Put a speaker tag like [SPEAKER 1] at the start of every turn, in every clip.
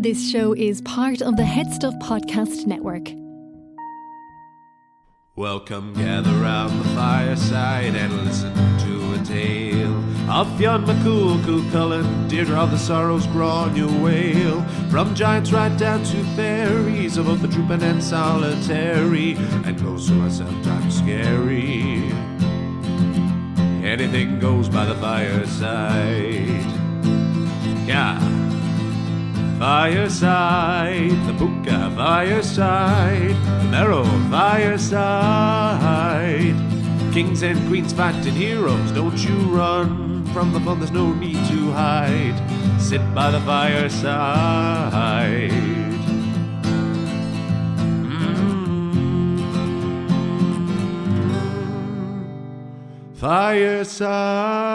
[SPEAKER 1] This show is part of the Head Stuff Podcast Network.
[SPEAKER 2] Welcome, gather round the fireside and listen to a tale of Fionn McCool, Cullen, Deirdre of the Sorrows, Granuaille. From giants right down to fairies, of both the drooping and solitary, and ghosts who are sometimes scary. Anything goes by the fireside. Yeah. Fireside, the Puka Fireside, the Marrow Fireside. Kings and queens fighting heroes, don't you run from the fun, there's no need to hide. Sit by the fireside. Fireside.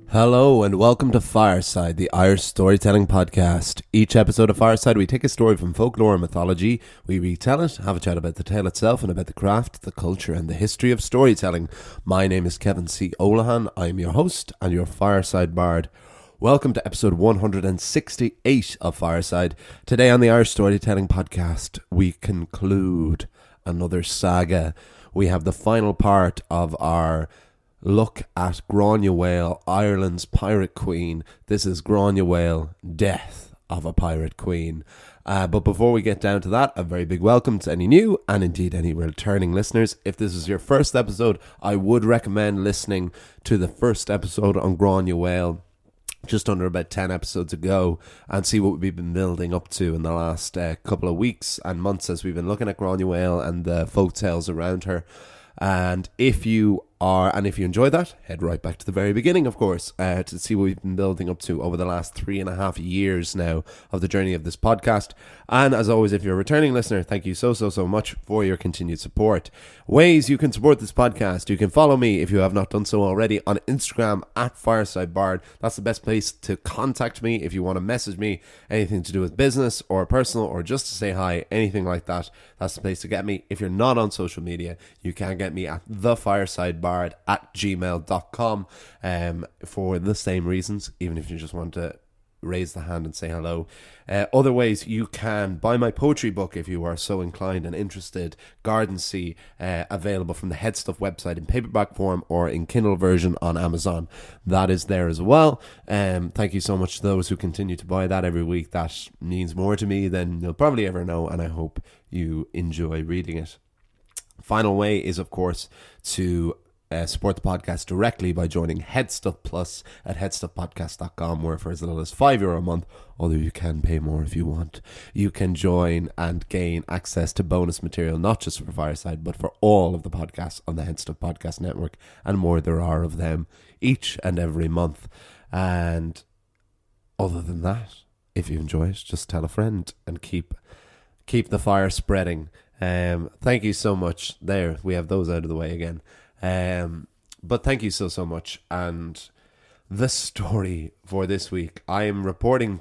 [SPEAKER 3] Hello and welcome to Fireside, the Irish storytelling podcast. Each episode of Fireside, we take a story from folklore and mythology, we retell it, have a chat about the tale itself and about the craft, the culture and the history of storytelling. My name is Kevin C. Olahan, I am your host and your Fireside Bard. Welcome to episode 168 of Fireside. Today on the Irish Storytelling Podcast, we conclude another saga. We have the final part of our look at Granuaille, Ireland's pirate queen. This is Granuaille, Death of a Pirate Queen. But before we get down to that, a very big welcome to any new and indeed any returning listeners. If this is your first episode, I would recommend listening to the first episode on Granuaille, just under about 10 episodes ago, and see what we've been building up to in the last couple of weeks and months as we've been looking at Granuaille and the folk tales around her. And if you enjoy that, head right back to the very beginning, of course, to see what we've been building up to over the last 3.5 years now of the journey of this podcast. And as always, if you're a returning listener, thank you so much for your continued support. Ways you can support this podcast: you can follow me, if you have not done so already, on Instagram at Fireside Bard. That's the best place to contact me if you want to message me, anything to do with business or personal or just to say hi, anything like that. That's the place to get me. If you're not on social media, you can get me at thefiresidebard@gmail.com for the same reasons, even if you just want to raise the hand and say hello. Other ways, you can buy my poetry book if you are so inclined and interested. Garden Sea, available from the Head Stuff website in paperback form or in Kindle version on Amazon. That is there as well. Thank you so much to those who continue to buy that every week. That means more to me than you'll probably ever know, and I hope you enjoy reading it. Final way is, of course, to support the podcast directly by joining Headstuff Plus at headstuffpodcast.com, where for as little as €5 a month, although you can pay more if you want, you can join and gain access to bonus material, not just for Fireside, but for all of the podcasts on the Headstuff Podcast Network, and more there are of them each and every month. And other than that, if you enjoy it, just tell a friend and keep the fire spreading. Thank you so much. There, we have those out of the way again. But thank you so much. And the story for this week, I'm recording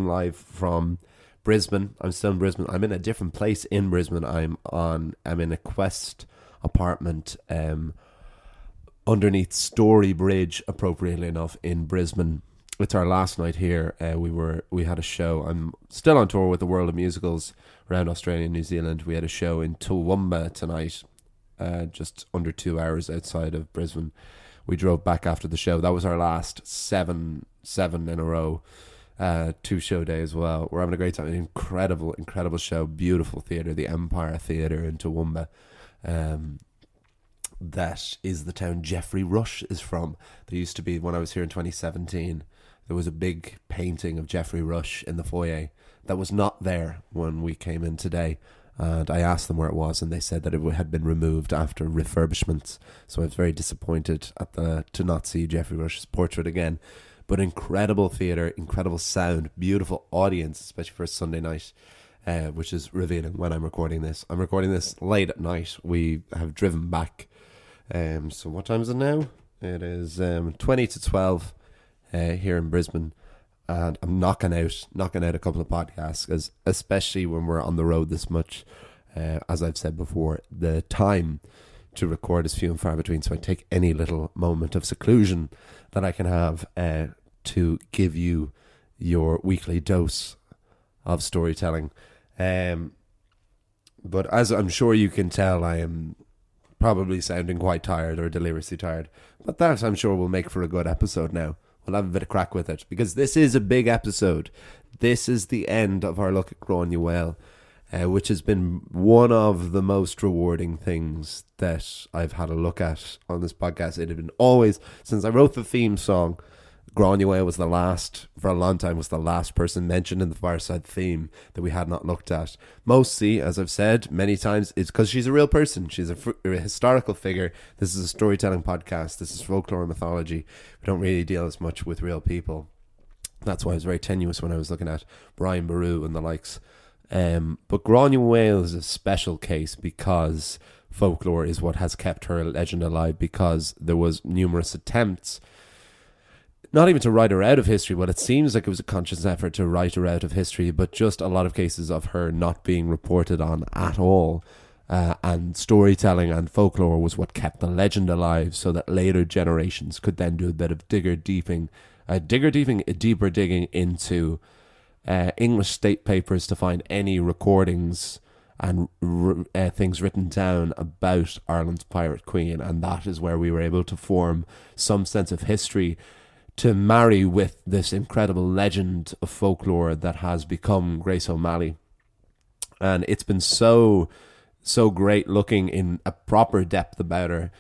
[SPEAKER 3] live from Brisbane. I'm still in Brisbane. I'm in a different place in Brisbane. I'm in a Quest apartment underneath Story Bridge, appropriately enough, in Brisbane. It's our last night here. We had a show. I'm still on tour with the World of Musicals around Australia and New Zealand. We had a show in Toowoomba tonight, just under 2 hours outside of Brisbane. We drove back after the show. That was our last seven in a row, 2-show day as well. We're having a great time. An incredible show. Beautiful theatre, the Empire Theatre in Toowoomba. That is the town Geoffrey Rush is from. There used to be, when I was here in 2017, there was a big painting of Geoffrey Rush in the foyer that was not there when we came in today. And I asked them where it was, and they said that it had been removed after refurbishments. So I was very disappointed to not see Geoffrey Rush's portrait again. But incredible theatre, incredible sound, beautiful audience, especially for a Sunday night, which is revealing when I'm recording this. I'm recording this late at night. We have driven back. So what time is it now? It is 20 to 12 here in Brisbane. And I'm knocking out a couple of podcasts, because especially when we're on the road this much, as I've said before, the time to record is few and far between, so I take any little moment of seclusion that I can have to give you your weekly dose of storytelling. But as I'm sure you can tell, I am probably sounding quite tired or deliriously tired. But that, I'm sure, will make for a good episode now. We'll have a bit of crack with it, because this is a big episode. This is the end of our look at Granuaille, which has been one of the most rewarding things that I've had a look at on this podcast. It had been always, since I wrote the theme song, Granuaille was the last, for a long time, was the last person mentioned in the Fireside theme that we had not looked at. Mostly, as I've said many times, it's because she's a real person. She's a historical figure. This is a storytelling podcast. This is folklore and mythology. We don't really deal as much with real people. That's why it was very tenuous when I was looking at Brian Boru and the likes. But Granuaille is a special case because folklore is what has kept her legend alive, because there was numerous attempts, not even to write her out of history, but it seems like it was a conscious effort to write her out of history, but just a lot of cases of her not being reported on at all. And storytelling and folklore was what kept the legend alive, so that later generations could then do a bit of deeper digging into English state papers to find any recordings and things written down about Ireland's pirate queen. And that is where we were able to form some sense of history to marry with this incredible legend of folklore that has become Grace O'Malley. And it's been so great looking in a proper depth about her,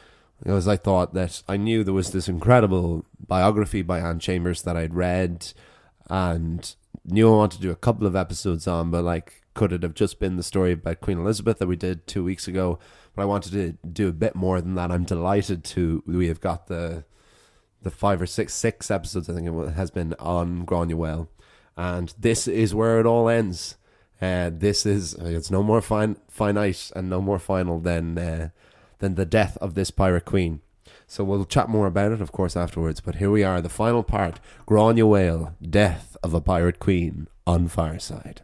[SPEAKER 3] because I thought that I knew there was this incredible biography by Anne Chambers that I'd read and knew I wanted to do a couple of episodes on, but like, could it have just been the story about Queen Elizabeth that we did 2 weeks ago? But I wanted to do a bit more than that. I'm delighted we have got the 5 or 6 episodes, I think it has been, on Granuaille, and this is where it all ends. It's no more finite and no more final than the death of this pirate queen. So we'll chat more about it, of course, afterwards. But here we are, the final part: Granuaille, death of a pirate queen, on Fireside.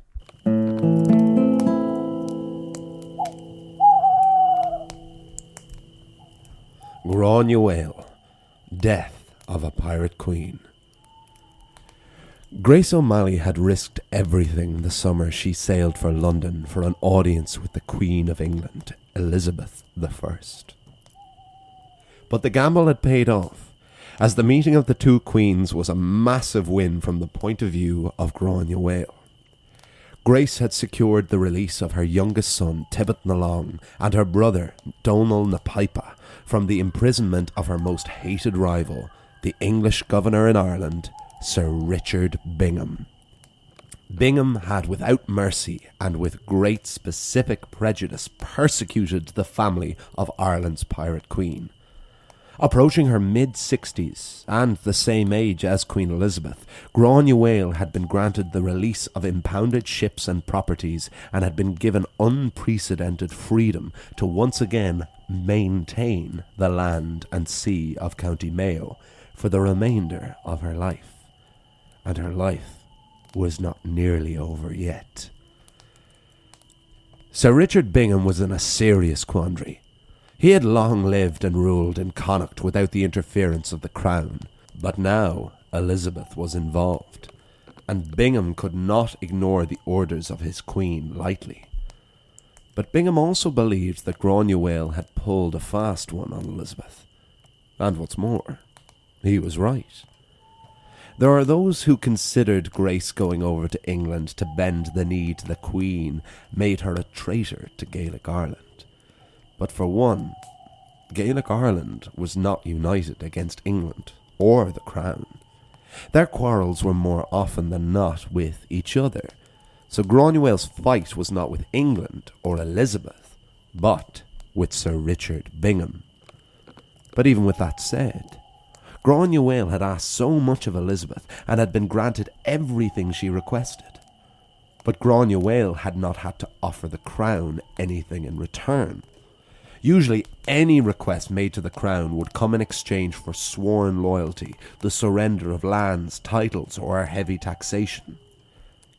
[SPEAKER 3] Granuaille, death of a pirate queen. Grace O'Malley had risked everything the summer she sailed for London for an audience with the Queen of England, Elizabeth I. But the gamble had paid off, as the meeting of the two queens was a massive win from the point of view of Granuaille. Grace had secured the release of her youngest son, Tibbet na Long, and her brother, Donal na Pipa, from the imprisonment of her most hated rival, the English governor in Ireland, Sir Richard Bingham. Bingham had, without mercy and with great specific prejudice, persecuted the family of Ireland's pirate queen. Approaching her mid-60s and the same age as Queen Elizabeth, Granuaille had been granted the release of impounded ships and properties and had been given unprecedented freedom to once again maintain the land and sea of County Mayo for the remainder of her life. And her life was not nearly over yet. Sir Richard Bingham was in a serious quandary. He had long lived and ruled in Connacht without the interference of the crown, but now Elizabeth was involved, and Bingham could not ignore the orders of his queen lightly. But Bingham also believed that Granuaille had pulled a fast one on Elizabeth. And what's more, he was right. There are those who considered Grace going over to England to bend the knee to the Queen made her a traitor to Gaelic Ireland. But for one, Gaelic Ireland was not united against England or the Crown. Their quarrels were more often than not with each other, so Granuaille's fight was not with England or Elizabeth, but with Sir Richard Bingham. But even with that said, Granuaille had asked so much of Elizabeth and had been granted everything she requested. But Granuaille had not had to offer the crown anything in return. Usually any request made to the crown would come in exchange for sworn loyalty, the surrender of lands, titles, or heavy taxation.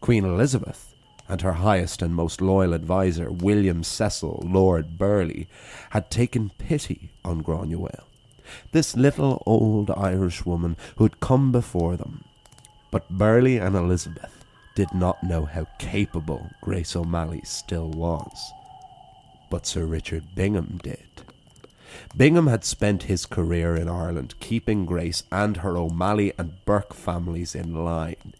[SPEAKER 3] Queen Elizabeth, and her highest and most loyal adviser, William Cecil, Lord Burleigh, had taken pity on Granuaille, this little old Irish woman who had come before them. But Burleigh and Elizabeth did not know how capable Grace O'Malley still was. But Sir Richard Bingham did. Bingham had spent his career in Ireland keeping Grace and her O'Malley and Burke families in line.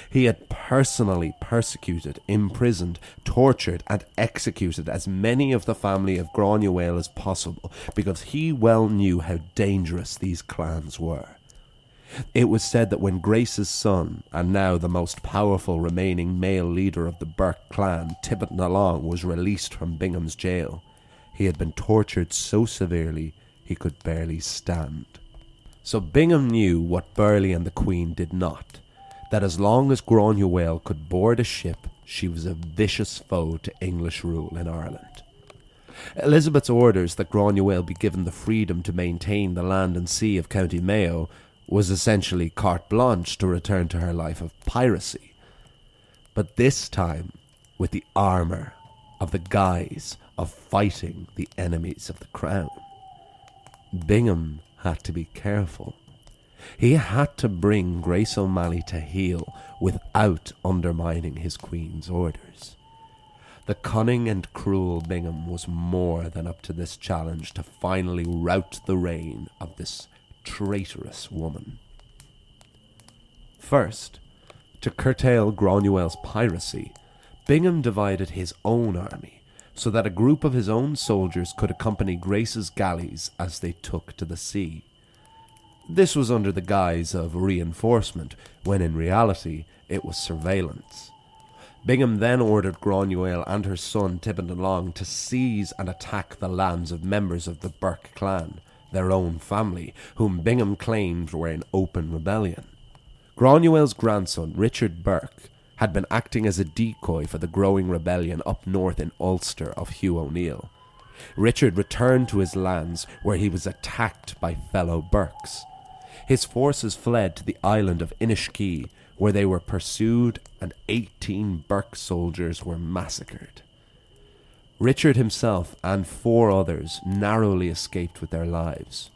[SPEAKER 3] He had personally persecuted, imprisoned, tortured and executed as many of the family of Granuaille as possible because he well knew how dangerous these clans were. It was said that when Grace's son, and now the most powerful remaining male leader of the Burke clan, Tibbet na Long, was released from Bingham's jail, he had been tortured so severely he could barely stand. So Bingham knew what Burleigh and the Queen did not, that as long as Granuaille could board a ship, she was a vicious foe to English rule in Ireland. Elizabeth's orders that Granuaille be given the freedom to maintain the land and sea of County Mayo was essentially carte blanche to return to her life of piracy. But this time, with the armour of the guise of fighting the enemies of the crown. Bingham had to be careful. He had to bring Grace O'Malley to heel without undermining his queen's orders. The cunning and cruel Bingham was more than up to this challenge to finally rout the reign of this traitorous woman. First, to curtail Granuaille's piracy, Bingham divided his own army so that a group of his own soldiers could accompany Grace's galleys as they took to the sea. This was under the guise of reinforcement, when in reality it was surveillance. Bingham then ordered Granuaille and her son Tibbet na Long to seize and attack the lands of members of the Burke clan, their own family, whom Bingham claimed were in open rebellion. Granuaille's grandson, Richard Burke, had been acting as a decoy for the growing rebellion up north in Ulster of Hugh O'Neill. Richard returned to his lands where he was attacked by fellow Burkes. His forces fled to the island of Inishkea, where they were pursued and 18 Burke soldiers were massacred. Richard himself and 4 others narrowly escaped with their lives.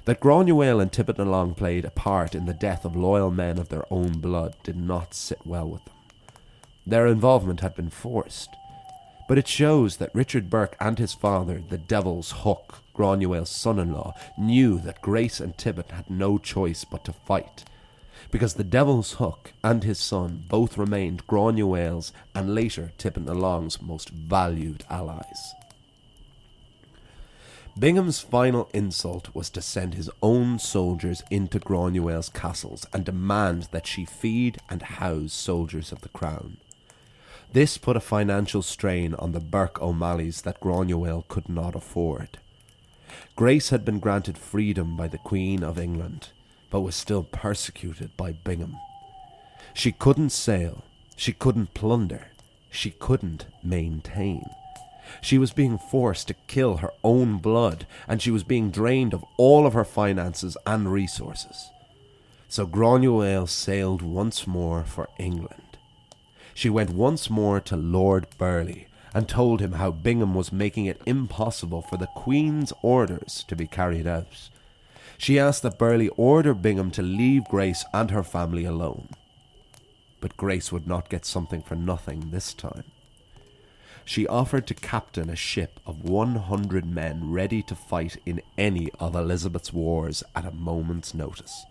[SPEAKER 3] That Granuaille and Tibbet na Long played a part in the death of loyal men of their own blood did not sit well with them. Their involvement had been forced, but it shows that Richard Burke and his father, the Devil's Hook, Granuaille's son-in-law, knew that Grace and Tibbet had no choice but to fight, because the Devil's Hook and his son both remained Granuaille's and later Tibbet na Long's most valued allies. Bingham's final insult was to send his own soldiers into Granuaille's castles and demand that she feed and house soldiers of the crown. This put a financial strain on the Burke O'Malleys that Granuaille could not afford. Grace had been granted freedom by the Queen of England, but was still persecuted by Bingham. She couldn't sail, she couldn't plunder, she couldn't maintain. She was being forced to kill her own blood, and she was being drained of all of her finances and resources. So Granuaille sailed once more for England. She went once more to Lord Burleigh and told him how Bingham was making it impossible for the Queen's orders to be carried out. She asked that Burleigh order Bingham to leave Grace and her family alone. But Grace would not get something for nothing this time. She offered to captain a ship of 100 men ready to fight in any of Elizabeth's wars at a moment's notice.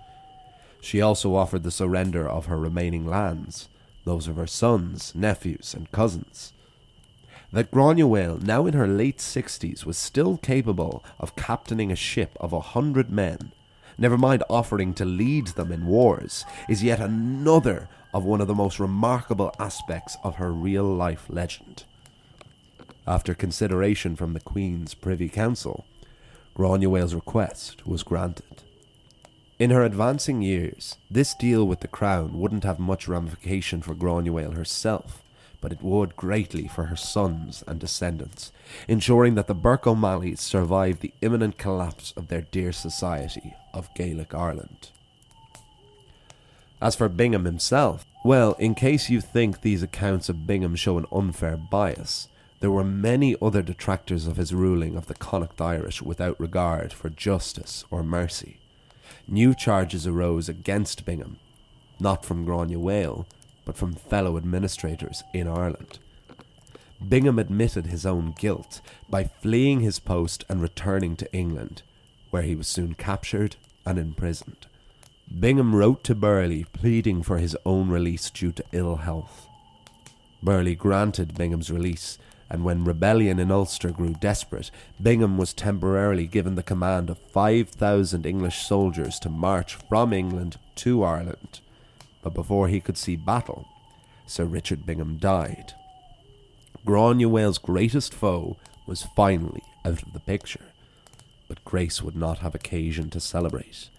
[SPEAKER 3] She also offered the surrender of her remaining lands, those of her sons, nephews and cousins. That Granuaille, now in her late 60s, was still capable of captaining a ship of 100 men, never mind offering to lead them in wars, is yet another of one of the most remarkable aspects of her real-life legend. After consideration from the Queen's Privy Council, Granuaille's request was granted. In her advancing years, this deal with the Crown wouldn't have much ramification for Granuaille herself, but it would greatly for her sons and descendants, ensuring that the Burke O'Malleys survived the imminent collapse of their dear society of Gaelic Ireland. As for Bingham himself, well, in case you think these accounts of Bingham show an unfair bias, there were many other detractors of his ruling of the Connacht Irish without regard for justice or mercy. New charges arose against Bingham, not from Granuaille, but from fellow administrators in Ireland. Bingham admitted his own guilt by fleeing his post and returning to England, where he was soon captured and imprisoned. Bingham wrote to Burghley pleading for his own release due to ill health. Burghley granted Bingham's release, and when rebellion in Ulster grew desperate, Bingham was temporarily given the command of 5,000 English soldiers to march from England to Ireland. But before he could see battle, Sir Richard Bingham died. Granuaille's greatest foe was finally out of the picture, but Grace would not have occasion to celebrate,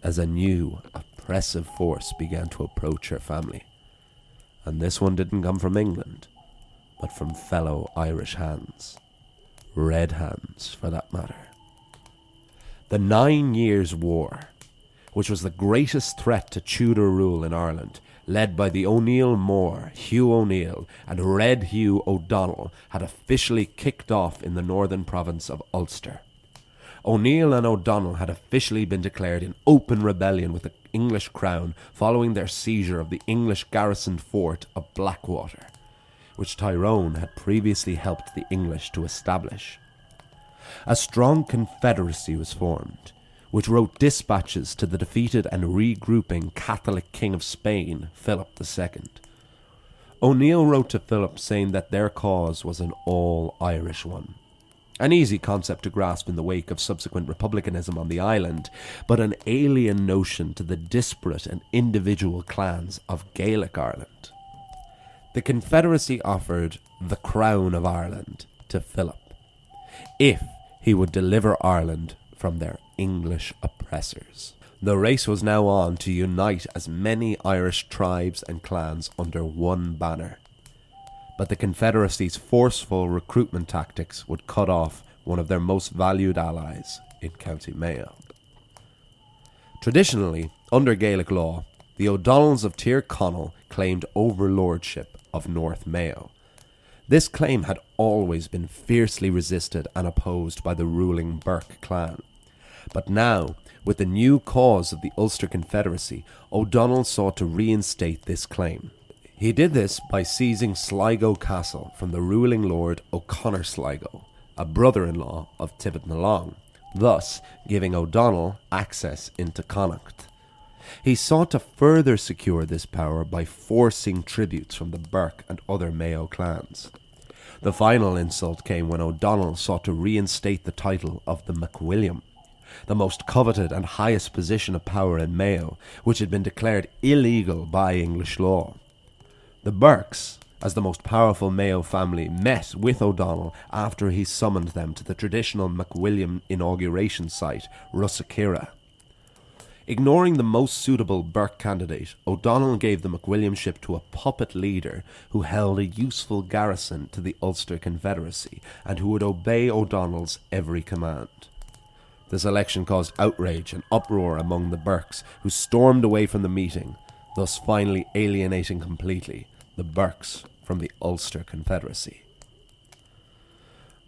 [SPEAKER 3] as a new, oppressive force began to approach her family. And this one didn't come from England, but from fellow Irish hands. Red hands, for that matter. The 9 Years' War, which was the greatest threat to Tudor rule in Ireland, led by the O'Neill Mór, Hugh O'Neill, and Red Hugh O'Donnell, had officially kicked off in the northern province of Ulster. O'Neill and O'Donnell had officially been declared in open rebellion with the English crown following their seizure of the English garrisoned fort of Blackwater, which Tyrone had previously helped the English to establish. A strong confederacy was formed, which wrote dispatches to the defeated and regrouping Catholic King of Spain, Philip II. O'Neill wrote to Philip saying that their cause was an all-Irish one. An easy concept to grasp in the wake of subsequent republicanism on the island, but an alien notion to the disparate and individual clans of Gaelic Ireland. The Confederacy offered the Crown of Ireland to Philip, if he would deliver Ireland from their English oppressors. The race was now on to unite as many Irish tribes and clans under one banner. But the Confederacy's forceful recruitment tactics would cut off one of their most valued allies in County Mayo. Traditionally, under Gaelic law, the O'Donnells of Tyrconnell claimed overlordship of North Mayo. This claim had always been fiercely resisted and opposed by the ruling Burke clan. But now, with the new cause of the Ulster Confederacy, O'Donnell sought to reinstate this claim. He did this by seizing Sligo Castle from the ruling lord O'Connor Sligo, a brother-in-law of Tibbet na Long, thus giving O'Donnell access into Connacht. He sought to further secure this power by forcing tributes from the Burke and other Mayo clans. The final insult came when O'Donnell sought to reinstate the title of the MacWilliam, the most coveted and highest position of power in Mayo, which had been declared illegal by English law. The Burkes, as the most powerful Mayo family, met with O'Donnell after he summoned them to the traditional MacWilliam inauguration site, Russakira. Ignoring the most suitable Burke candidate, O'Donnell gave the MacWilliamship to a puppet leader who held a useful garrison to the Ulster Confederacy and who would obey O'Donnell's every command. This election caused outrage and uproar among the Burkes, who stormed away from the meeting, thus finally alienating completely the Burkes from the Ulster Confederacy.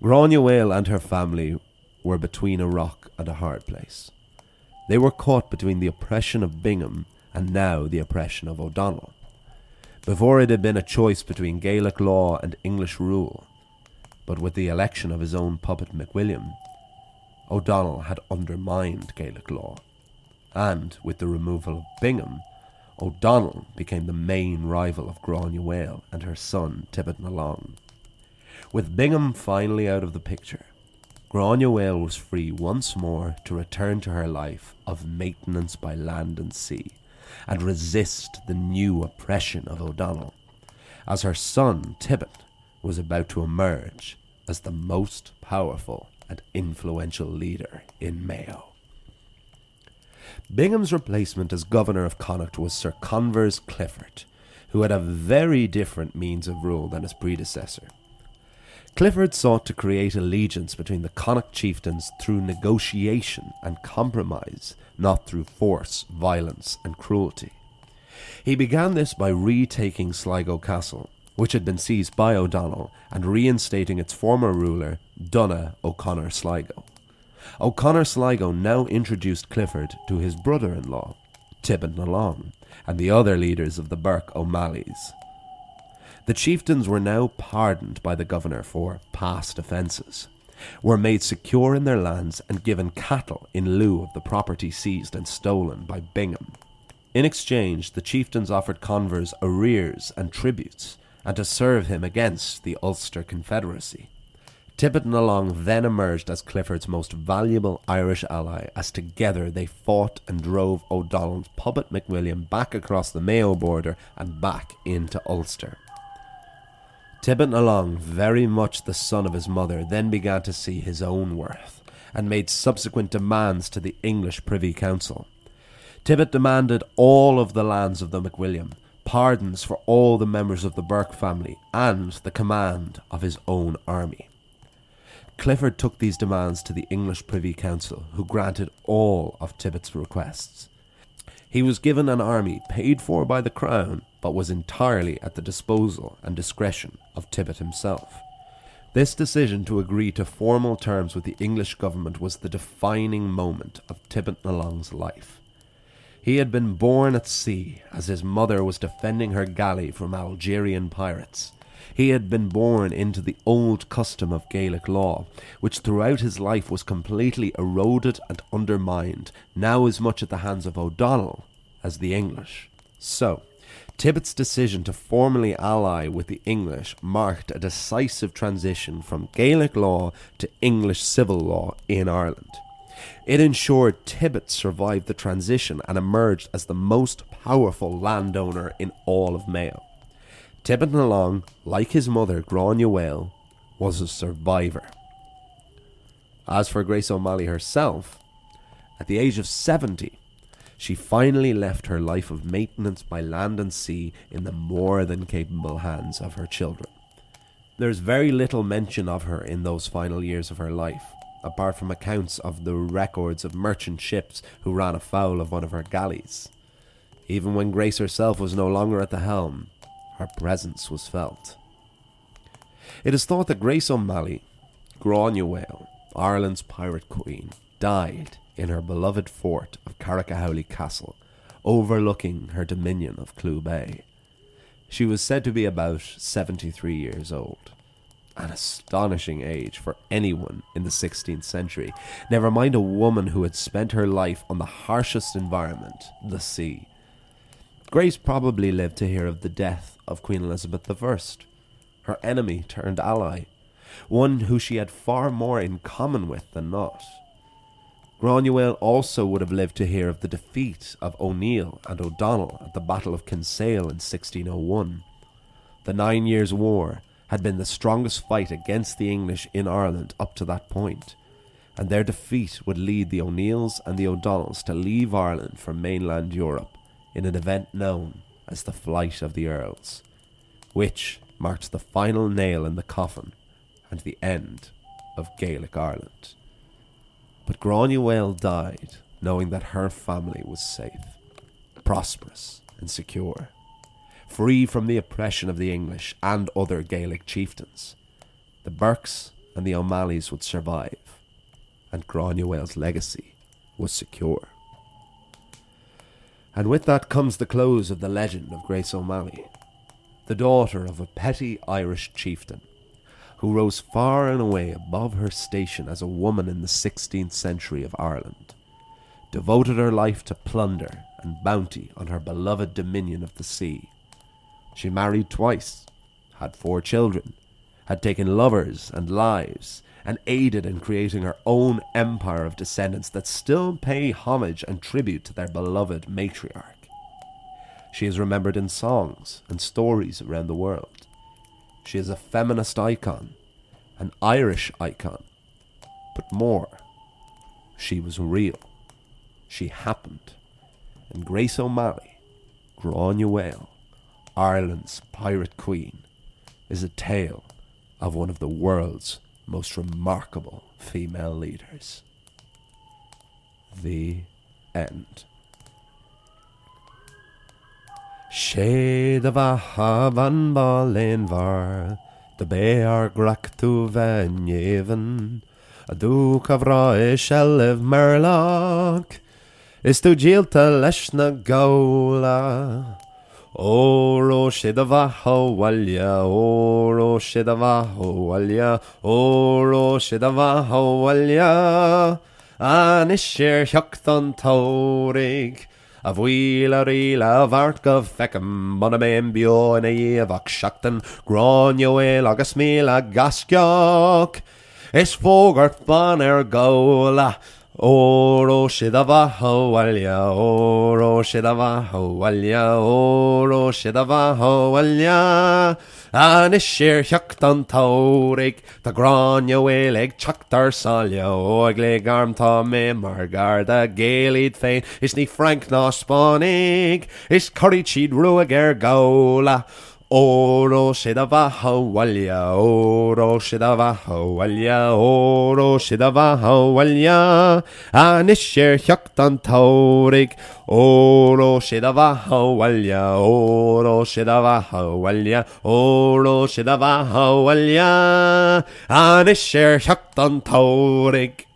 [SPEAKER 3] Granuaille and her family were between a rock and a hard place. They were caught between the oppression of Bingham and now the oppression of O'Donnell. Before it had been a choice between Gaelic law and English rule, but with the election of his own puppet MacWilliam, O'Donnell had undermined Gaelic law, and with the removal of Bingham, O'Donnell became the main rival of Granuaille and her son Tibbet na Long. With Bingham finally out of the picture, Granuaille was free once more to return to her life of maintenance by land and sea, and resist the new oppression of O'Donnell, as her son Tibbet was about to emerge as the most powerful and influential leader in Mayo. Bingham's replacement as governor of Connacht was Sir Convers Clifford, who had a very different means of rule than his predecessor. Clifford sought to create allegiance between the Connacht chieftains through negotiation and compromise, not through force, violence and cruelty. He began this by retaking Sligo Castle, which had been seized by O'Donnell, and reinstating its former ruler, Donogh O'Connor Sligo. O'Connor Sligo now introduced Clifford to his brother-in-law, Tibbet na Long, and the other leaders of the Burke O'Malleys. The chieftains were now pardoned by the governor for past offences, were made secure in their lands and given cattle in lieu of the property seized and stolen by Bingham. In exchange, the chieftains offered Convers arrears and tributes, and to serve him against the Ulster Confederacy. Tibbet na Long then emerged as Clifford's most valuable Irish ally, as together they fought and drove O'Donnell's puppet McWilliam back across the Mayo border and back into Ulster. Tibbet na Long, very much the son of his mother, then began to see his own worth, and made subsequent demands to the English Privy Council. Tibbet demanded all of the lands of the McWilliam, pardons for all the members of the Burke family, and the command of his own army. Clifford took these demands to the English Privy Council, who granted all of Tibbet's requests. He was given an army paid for by the Crown, but was entirely at the disposal and discretion of Tibbet himself. This decision to agree to formal terms with the English government was the defining moment of Tibbet na Long's life. He had been born at sea as his mother was defending her galley from Algerian pirates. He had been born into the old custom of Gaelic law, which throughout his life was completely eroded and undermined, now as much at the hands of O'Donnell as the English. So, Tibbet's decision to formally ally with the English marked a decisive transition from Gaelic law to English civil law in Ireland. It ensured Tibbet survived the transition and emerged as the most powerful landowner in all of Mayo. Tibbet na Long, like his mother Granuaille, was a survivor. As for Grace O'Malley herself, at the age of 70, she finally left her life of maintenance by land and sea in the more than capable hands of her children. There's very little mention of her in those final years of her life, apart from accounts of the records of merchant ships who ran afoul of one of her galleys. Even when Grace herself was no longer at the helm, her presence was felt. It is thought that Grace O'Malley, Granuaille, Ireland's pirate queen, died in her beloved fort of Carrickahowley Castle, overlooking her dominion of Clew Bay. She was said to be about 73 years old. An astonishing age for anyone in the 16th century, never mind a woman who had spent her life on the harshest environment, the sea. Grace probably lived to hear of the death of Queen Elizabeth I, her enemy turned ally, one who she had far more in common with than not. Granuaille also would have lived to hear of the defeat of O'Neill and O'Donnell at the Battle of Kinsale in 1601. The 9 Years' War had been the strongest fight against the English in Ireland up to that point, and their defeat would lead the O'Neills and the O'Donnells to leave Ireland for mainland Europe in an event known as the Flight of the Earls, which marked the final nail in the coffin and the end of Gaelic Ireland. But Granuaille died knowing that her family was safe, prosperous and secure, free from the oppression of the English and other Gaelic chieftains. The Burkes and the O'Malleys would survive, and Granuaille's legacy was secure. And with that comes the close of the legend of Grace O'Malley, the daughter of a petty Irish chieftain, who rose far and away above her station as a woman in the 16th century of Ireland, devoted her life to plunder and bounty on her beloved dominion of the sea. She married twice, had 4 children, had taken lovers and lives, and aided in creating her own empire of descendants that still pay homage and tribute to their beloved matriarch. She is remembered in songs and stories around the world. She is a feminist icon, an Irish icon, but more, she was real. She happened, and Grace O'Malley, Granuaille, Ireland's pirate queen, is a tale of one of the world's most remarkable female leaders. The end. shade of a havan ballin var, the bear grack to Vanyeven, a duke of Roy shell of Merlock, is to jilta leshna gola. Oro shidavaho walya, oro shidavaho walya, oro shidavaho walya, anishir hyokthon torig. A bhuiile riile bhart go fecem, buna mé bio in a dhéomhach seachtain, Granuaille agus míle gasceach. Is fógart ban góla, óró siad a bhathóhailne, óró siad a bhathóhailne, óró siad a bhathóhailne. An is sér heachtan tórig, tá Granuaille ag teachtar sáile, ó ag le garmtá mé mar garda géalaid féin, is ní Frank ná Spánig, is curried siad ruag góla. Óró siad a bhathóhailne, óró siad a bhathóhailne, óró siad a bhathóhailne. An is sér heachtan tórig, óró siad a bhathóhailne, óró siad a bhathóhailne, óró siad a bhathóhailne. An is sér heachtan tórig.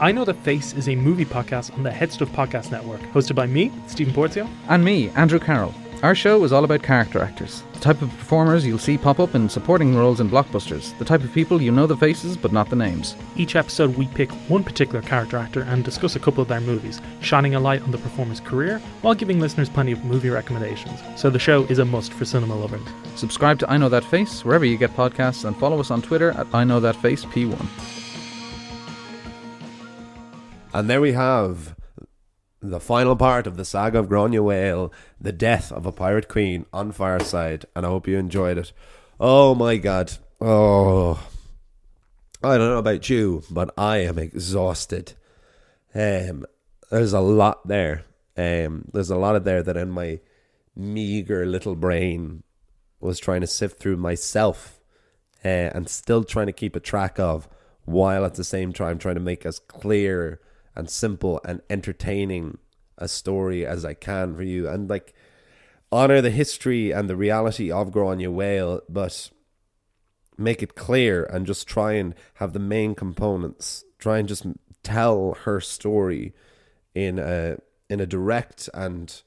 [SPEAKER 4] I Know That Face is a movie podcast on the Head Stuff Podcast Network, hosted by me, Stephen Porzio.
[SPEAKER 5] And me, Andrew Carroll. Our show is all about character actors. The type of performers you'll see pop up in supporting roles in blockbusters. The type of people you know the faces but not the names.
[SPEAKER 4] Each episode we pick one particular character actor and discuss a couple of their movies, shining a light on the performer's career while giving listeners plenty of movie recommendations. So the show is a must for cinema lovers.
[SPEAKER 5] Subscribe to I Know That Face wherever you get podcasts and follow us on Twitter at I Know That Face P1.
[SPEAKER 3] And there we have the final part of the saga of Granuaille, the death of a pirate queen on Fireside, and I hope you enjoyed it. Oh my god. Oh, I don't know about you, but I am exhausted. There's a lot there. There's a lot of there that in my meager little brain was trying to sift through myself and still trying to keep a track of, while at the same time trying to make as clear and simple and entertaining a story as I can for you, and like honor the history and the reality of Granuaille, but make it clear and just try and have the main components. Try and just tell her story in a direct and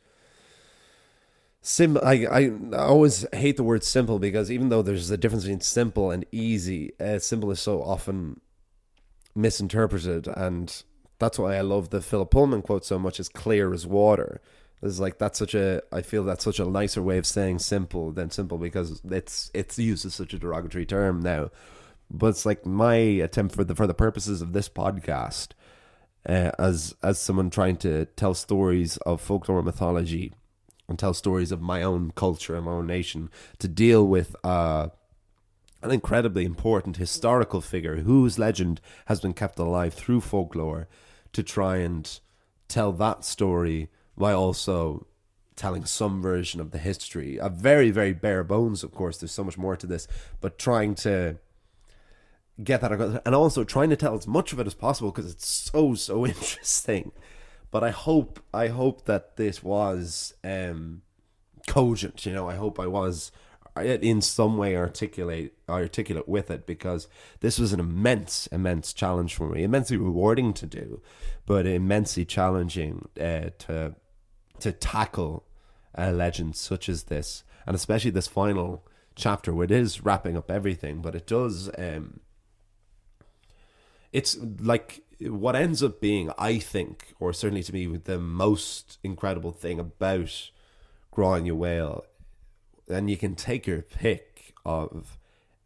[SPEAKER 3] simple. I always hate the word simple, because even though there's a difference between simple and easy, simple is so often misinterpreted, and that's why I love the Philip Pullman quote so much, is clear as water. It's like, I feel that's such a nicer way of saying simple than simple, because it's used as such a derogatory term now. But it's like my attempt for the purposes of this podcast, as someone trying to tell stories of folklore and mythology and tell stories of my own culture and my own nation, to deal with an incredibly important historical figure whose legend has been kept alive through folklore, to try and tell that story while also telling some version of the history. A very, very bare bones, of course, there's so much more to this, but trying to get that across, and also trying to tell as much of it as possible, because it's so interesting. But I hope that this was cogent, you know. I hope I was in some way articulate with it, because this was an immense challenge for me, immensely rewarding to do, but immensely challenging to tackle a legend such as this, and especially this final chapter where it is wrapping up everything. But it does it's like what ends up being, I think, or certainly to me, the most incredible thing about Granuaille. And you can take your pick of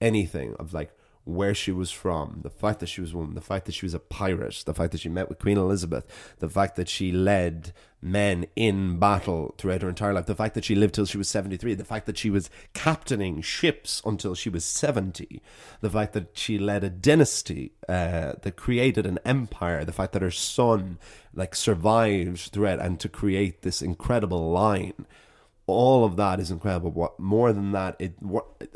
[SPEAKER 3] anything, of like where she was from, the fact that she was a woman, the fact that she was a pirate, the fact that she met with Queen Elizabeth, the fact that she led men in battle throughout her entire life, the fact that she lived till she was 73, the fact that she was captaining ships until she was 70, the fact that she led a dynasty that created an empire, the fact that her son like survived throughout and to create this incredible line. all of that is incredible. What more than that,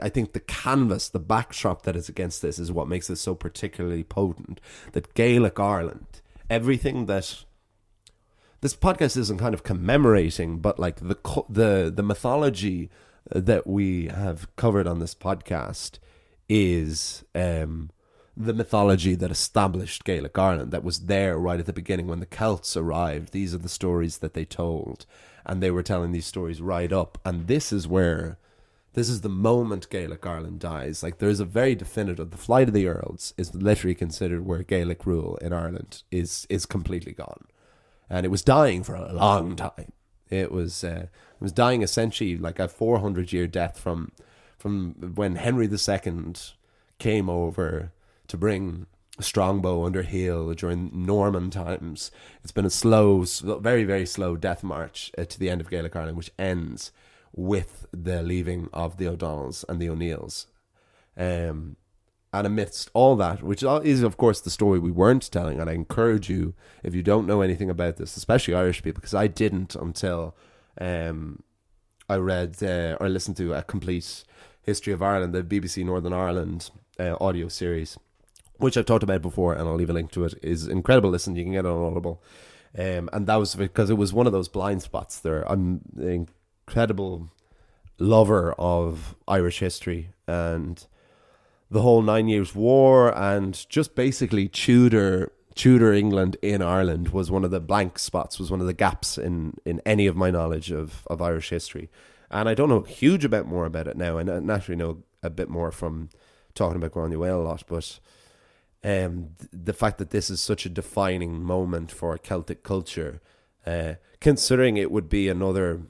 [SPEAKER 3] I think the canvas, the backdrop that is against this is what makes it so particularly potent. That Gaelic Ireland, everything that this podcast isn't kind of commemorating, but like the mythology that we have covered on this podcast is the mythology that established Gaelic Ireland, that was there right at the beginning when the Celts arrived. These are the stories that they told, and they were telling these stories right up. And this is the moment Gaelic Ireland dies. Like, there's a very definitive, the Flight of the Earls is literally considered where Gaelic rule in Ireland is completely gone. And it was dying for a long time. It was dying essentially like a 400-year death from when Henry II came over to bring Strongbow under heel during Norman times. It's been a slow, very, very slow death march to the end of Gaelic Ireland, which ends with the leaving of the O'Donnells and the O'Neills. And amidst all that, which is, of course, the story we weren't telling, and I encourage you, if you don't know anything about this, especially Irish people, because I didn't until I read or listened to A Complete History of Ireland, the BBC Northern Ireland audio series, which I've talked about before, and I'll leave a link to it. Is incredible listen. You can get it on Audible. And that was because it was one of those blind spots there. I'm an incredible lover of Irish history and the whole 9 Years' War, and just basically Tudor England in Ireland was one of the blank spots, was one of the gaps in any of my knowledge of Irish history. And I don't know a huge amount more about it now. I naturally know a bit more from talking about Granuaille a lot, but the fact that this is such a defining moment for Celtic culture, considering it would be another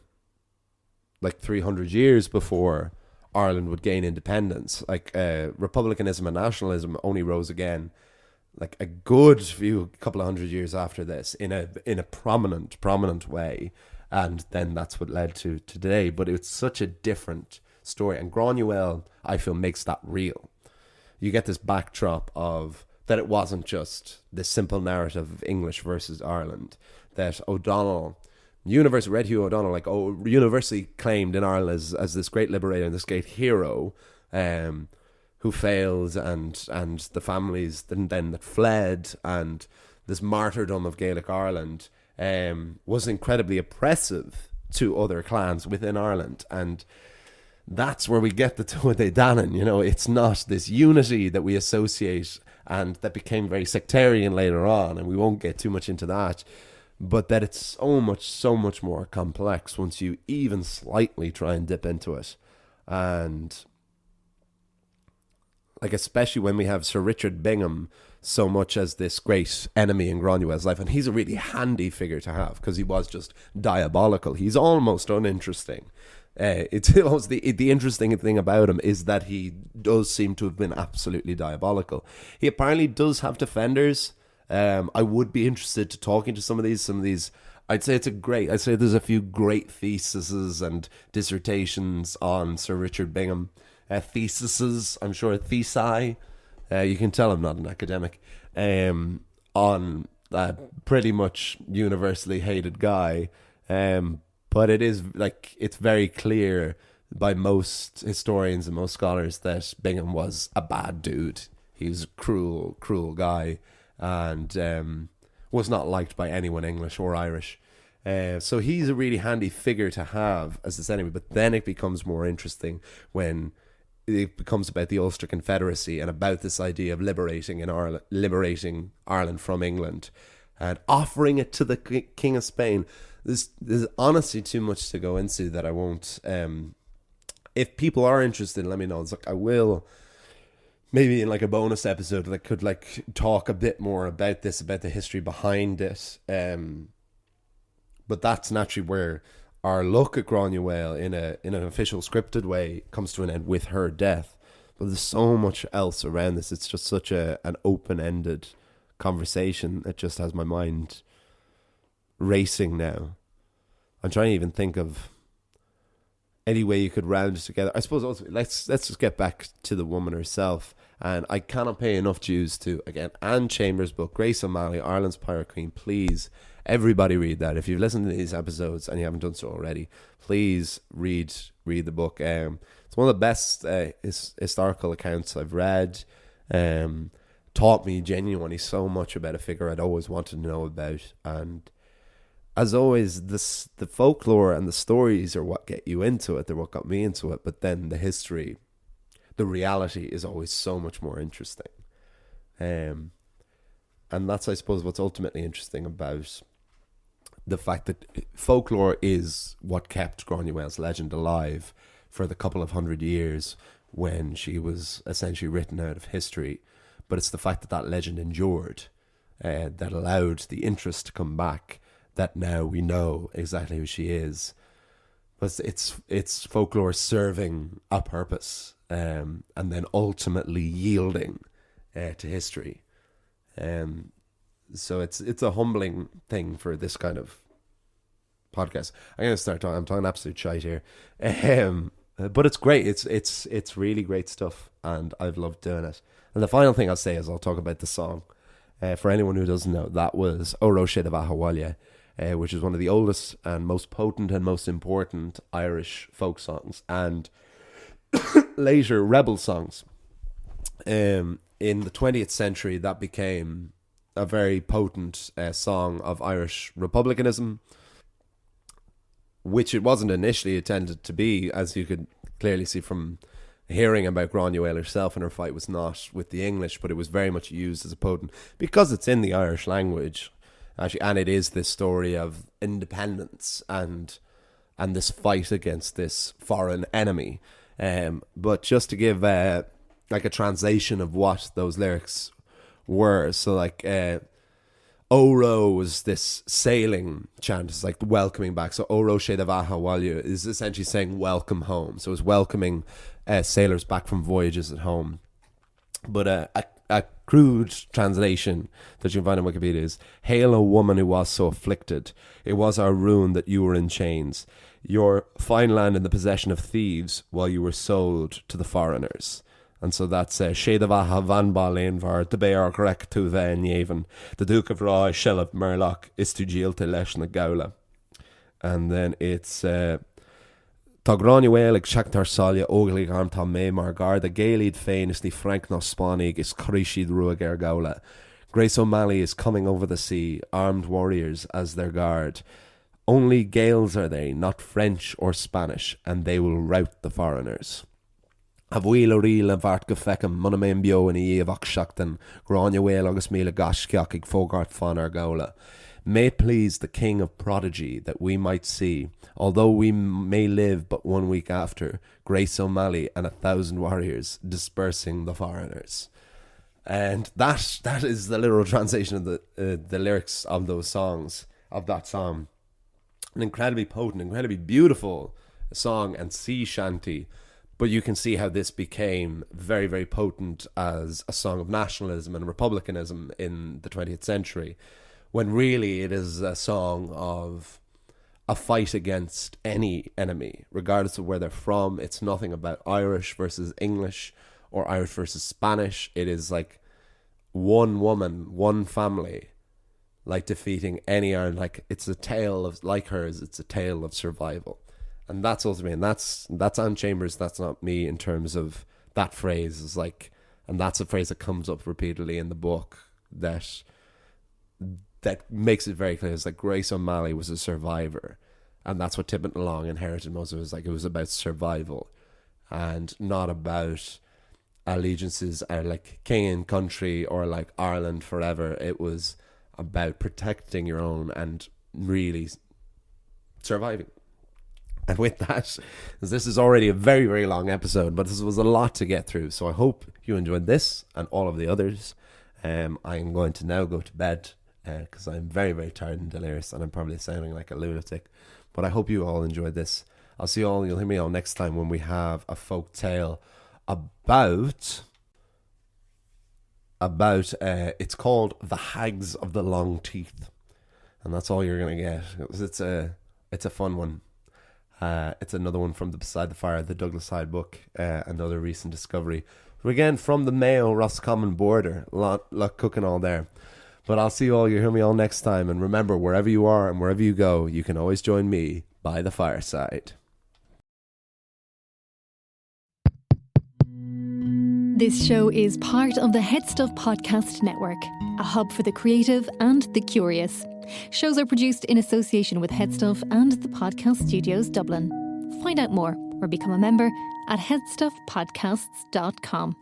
[SPEAKER 3] like 300 years before Ireland would gain independence. Like republicanism and nationalism only rose again like a good couple of hundred years after this in a prominent way, and then that's what led to today. But it's such a different story, and Granuaille, I feel, makes that real. You get this backdrop of that it wasn't just this simple narrative of English versus Ireland, that O'Donnell, Red Hugh O'Donnell, like universally claimed in Ireland as this great liberator and this great hero, who failed, and the families then that fled, and this martyrdom of Gaelic Ireland was incredibly oppressive to other clans within Ireland. And that's where we get the Tuatha Danann. You know, it's not this unity that we associate and that became very sectarian later on, and we won't get too much into that, but that it's so much more complex once you even slightly try and dip into it. And like, especially when we have Sir Richard Bingham so much as this great enemy in Granuaile's life, and he's a really handy figure to have because he was just diabolical. He's almost uninteresting. It's almost the interesting thing about him is that he does seem to have been absolutely diabolical. He apparently does have defenders. I would be interested to talking to some of these. I'd say there's a few great theses and dissertations on Sir Richard Bingham. Theses, I'm sure, thesi. You can tell I'm not an academic. On a pretty much universally hated guy. But it is like, it's very clear by most historians and most scholars that Bingham was a bad dude. He was a cruel guy, and was not liked by anyone English or Irish. So he's a really handy figure to have as this enemy. But then it becomes more interesting when it becomes about the Ulster Confederacy and about this idea of liberating Ireland from England and offering it to the King of Spain. There's honestly too much to go into that I won't. If people are interested, let me know. It's like I will, maybe in like a bonus episode, that could like talk a bit more about this, about the history behind it. But that's naturally where our look at Granuaille in an official scripted way comes to an end with her death. But there's so much else around this. It's just such an open-ended conversation that just has my mind racing now. I'm trying to even think of any way you could round it together. I suppose also let's just get back to the woman herself. And I cannot pay enough dues to, again, Anne Chambers' book, Grace O'Malley, Ireland's Pirate Queen. Please, everybody read that. If you've listened to these episodes and you haven't done so already, please read the book. It's one of the best historical accounts I've read. Taught me genuinely so much about a figure I'd always wanted to know about. And as always, the folklore and the stories are what get you into it. They're what got me into it. But then the history, the reality is always so much more interesting. And that's, I suppose, what's ultimately interesting about the fact that folklore is what kept Granuaile's legend alive for the couple of 100 years when she was essentially written out of history. But it's the fact that that legend endured that allowed the interest to come back, that now we know exactly who she is. But it's folklore serving a purpose, and then ultimately yielding to history. So it's a humbling thing for this kind of podcast. I'm going to start talking. I'm talking absolute shite here, but it's great. It's really great stuff, and I've loved doing it. And the final thing I'll say is I'll talk about the song. For anyone who doesn't know, that was O Roche de Vahawalia, which is one of the oldest and most potent and most important Irish folk songs, and later rebel songs. In the 20th century, that became a very potent song of Irish republicanism, which it wasn't initially intended to be, as you could clearly see from hearing about Granuaille herself, and her fight was not with the English, but it was very much used as a potent, because it's in the Irish language, actually, and it is this story of independence and this fight against this foreign enemy. But just to give like a translation of what those lyrics were, so like Oro was this sailing chant, it's like welcoming back. So Oro She de Vahawalia is essentially saying welcome home. So it's welcoming sailors back from voyages at home. But a crude translation that you can find on Wikipedia is, "Hail, O woman who was so afflicted. It was our ruin that you were in chains. Your fine land in the possession of thieves while you were sold to the foreigners." And so that's She de Vaha van Balin var de Bear Grek to Van Yeven. The Duke of Roy Shell of Murloch is to Gilta Lesh na Gaula. And then it's Tá Granuaille ag seachtar salia óglaigh arm tá mé mar gar the Gaeliad féin is ní Frank nó Spánig is Crishid Ruag Gaula. Grace O'Malley is coming over the sea, armed warriors as their guard. Only Gaels are they, not French or Spanish, and they will rout the foreigners. A bhfuil a riil a bhart go fecam muna mé bio in a dhéobh seachtain, Granuaille agus míle gasceach ag fógart fan ar Gaula. May it please the King of Prodigy that we might see, although we may live but 1 week after, Grace O'Malley and 1,000 warriors dispersing the foreigners. And that is the literal translation of the lyrics of those songs, of that song. An incredibly potent, incredibly beautiful song and sea shanty. But you can see how this became very, very potent as a song of nationalism and republicanism in the 20th century, when really it is a song of a fight against any enemy, regardless of where they're from. It's nothing about Irish versus English or Irish versus Spanish. It is like one woman, one family, like defeating any Ireland. Like it's a tale of, like hers, it's a tale of survival. And that's ultimately, and that's Anne Chambers, that's not me in terms of that phrase. Is like, and that's a phrase that comes up repeatedly in the book that makes it very clear. It's like Grace O'Malley was a survivor, and that's what Tippett Long inherited most of it. It was about survival and not about allegiances like king and country or like Ireland forever. It was about protecting your own and really surviving. And with that, this is already a very, very long episode, but this was a lot to get through. So I hope you enjoyed this and all of the others. I'm going to now go to bed because I'm very, very tired and delirious, and I'm probably sounding like a lunatic. But I hope you all enjoyed this. I'll see you all. You'll hear me all next time when we have a folk tale about it's called The Hags of the Long Teeth, and that's all you're gonna get. It's a fun one. It's another one from the Beside the Fire, the Douglas Hyde book, another recent discovery. Again, from the Mayo Roscommon border. Lot cooking all there. But I'll see you all, you hear me all next time. And remember, wherever you are and wherever you go, you can always join me by the fireside.
[SPEAKER 1] This show is part of the Head Stuff Podcast Network, a hub for the creative and the curious. Shows are produced in association with Head Stuff and the Podcast Studios Dublin. Find out more or become a member at headstuffpodcasts.com.